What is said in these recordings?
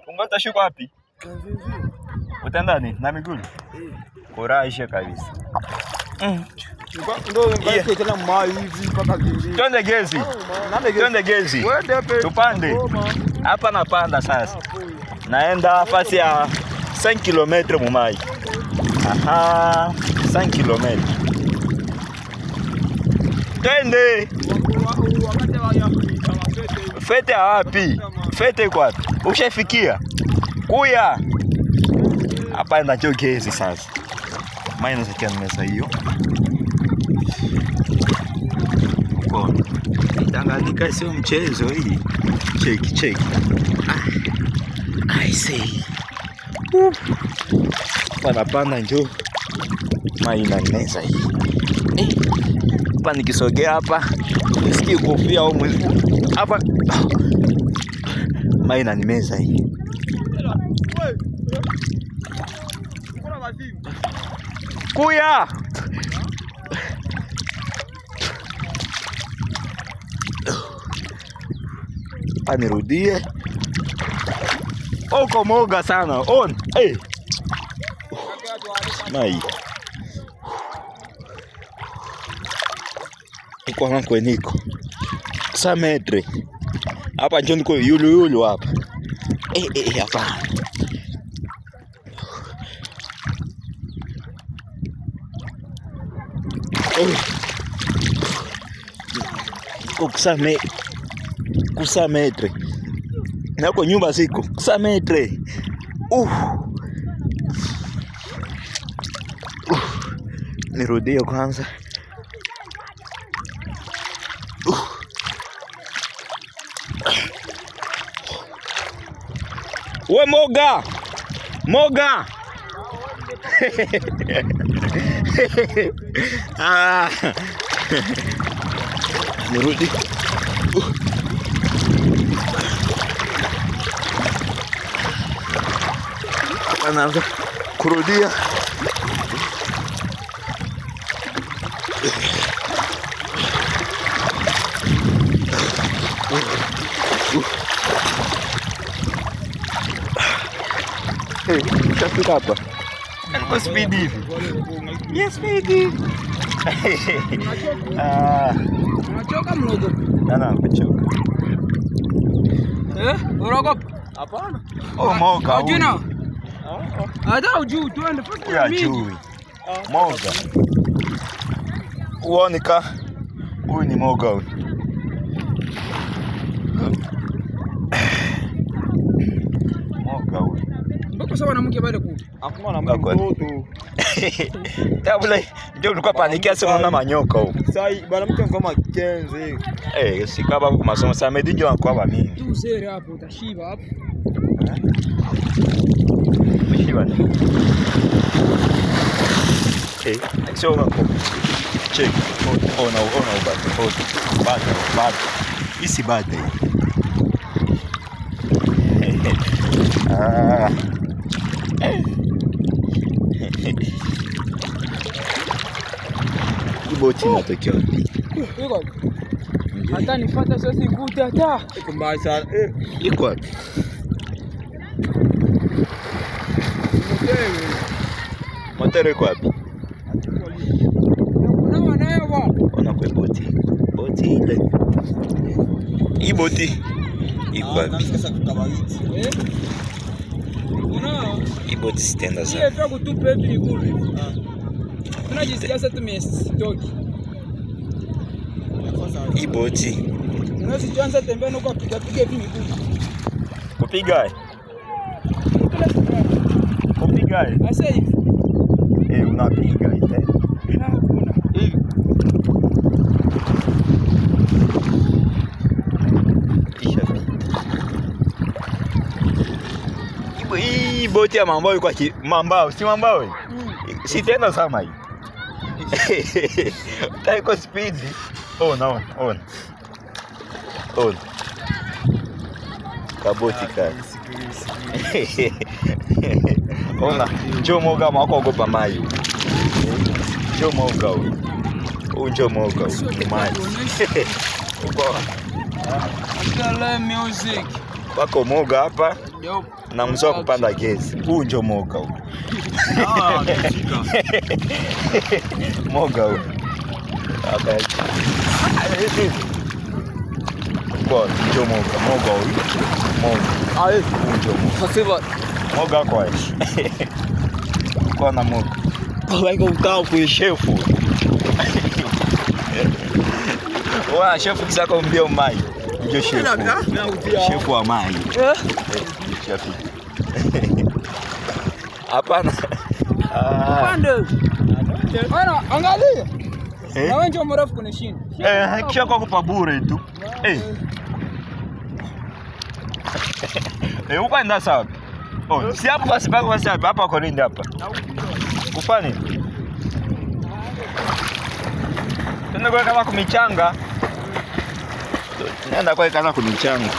Ungota shuko wapi? Utaenda nini? Na miguu? Courage kabisa. Twende gezi. Twende gezi. Tupande. Hapa napanda sasa. Naenda fasi ya 5 km mumai. Aha, 5 km. Twende. Fete wapi? Fete kwa wapi? Ushafikia? Kuya. Hapa ndio gezi sasa. Maana nasikia nimesa hiyo. Kwa Tanganyika sio mchezo hii. Cheki. I see. Panapanda njoo. Maana nimesa hii. Hapa nikisogea hapa nisikie kofia au mwezi. Hapa maana nimesa hii. Kuya. Anirudie. Oko moga sana. On. Hey. Mai. Iko hanko niko. Sametre. Hapa ndio niko yulu hapa. Hapa. Kusa metre. Nako nyumba ziko. Kusa metre. Nirudie kwanza. We moga. Moga. Nirudi. Anaanza kurudia. Kafika hapa. Kwa speed hivi. Yes, speed. Unachoka mnogo? Nana kuchoka. Unaogopa? Hapana. Moga. Ujina? Hata ujui twende fast ya juu. Moga. Uonika. Huyu ni moga huyu. Moga huyu. Mbona sawa na mke baada ku? Hakuna na mtoto. Tabula ndio ulikuwa panikia sema na manyoka huko. Sai bana mke kama kenze. Sikaba kwa masomo sa medinjo anko hapa mimi. Tu zere hapo utashiba hapo. Shiba. Sio wako. Check. Ona bado. Isi bado. Iboti natokea wapi? Iko. Hata nifuata sasa ikute hata. Iko mbaya sana. Iko wapi? Motere iko wapi? Unaona nayo wapi? Ona kwa boti. Boti ile. Iboti. Iko wapi? Sasa tukabawiti. Unaona? Iboti stenda sana. Yeye tu kutupa hivi ni kule. Tunajisikia sasa tumesitoki. Iboti. Unasianza tembea na kupiga hivi miguu. Kupiga. Sasa hivi. Unapiga ile. Hakuna. Hivi. Hii boti ya mambao kwa mambao, si mambao hii. Si tena sama hii. Taiko speed. On. Kaboti kali. Ona, njoo moga mwako ogopa maji. Njoo moga huyu. Njoo moga huyu. Maji. Akala music. Wako moga hapa Yup. na mzoa kupanda gezi. Huu ndio moga huu. Moga huu. Hapa. Kwa ndio moga huu. Moga. Huu ndio moga. Sasa Moga kwa. Kwa na moga. Kwa utao kwa shefu. Wa shefu kisako mbio mai. Ndio shefu. Shefu wa mai. Shefu. Hapana. Pande. Bana, angalia. Na wewe ndio mrefu kunishinda. Kisha kwa kupa bure tu. Uko enda sawa. Oh, si hapo basi basi hapa kwa nini hapa? Kufanya? Tuna kwa kama kumichanga. Naenda kwa kama kumichanga.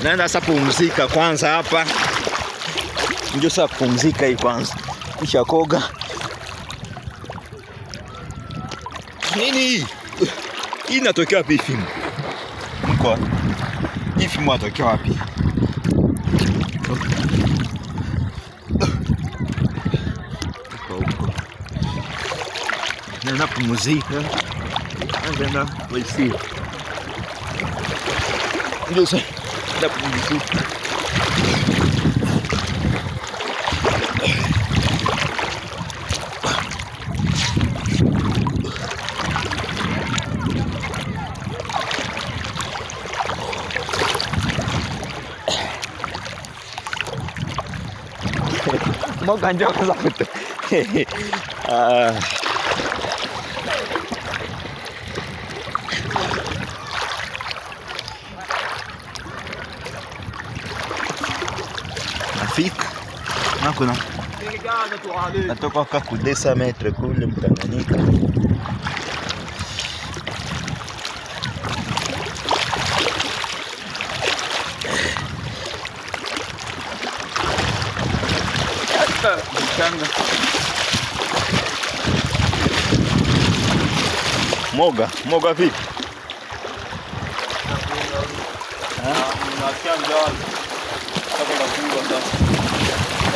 Naenda sasa pumzika kwanza hapa. Ndio sasa pumzika hii kwanza. Kisha koga. Nini hii? Hii inatokea wapi fimu? Mko? Hii fimu inatokea wapi? Naenda pumzika. Naenda kuishi. Ndio sasa naenda pumzika. Moga ndio kwanza kuto. Nafika. Na kuna natoka kwa kudesa metre kule Mtanganyika. Mchanga. Moga vipi? Nasikia njaa. Sasa nakula sasa.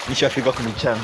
Nishafika kumichanga.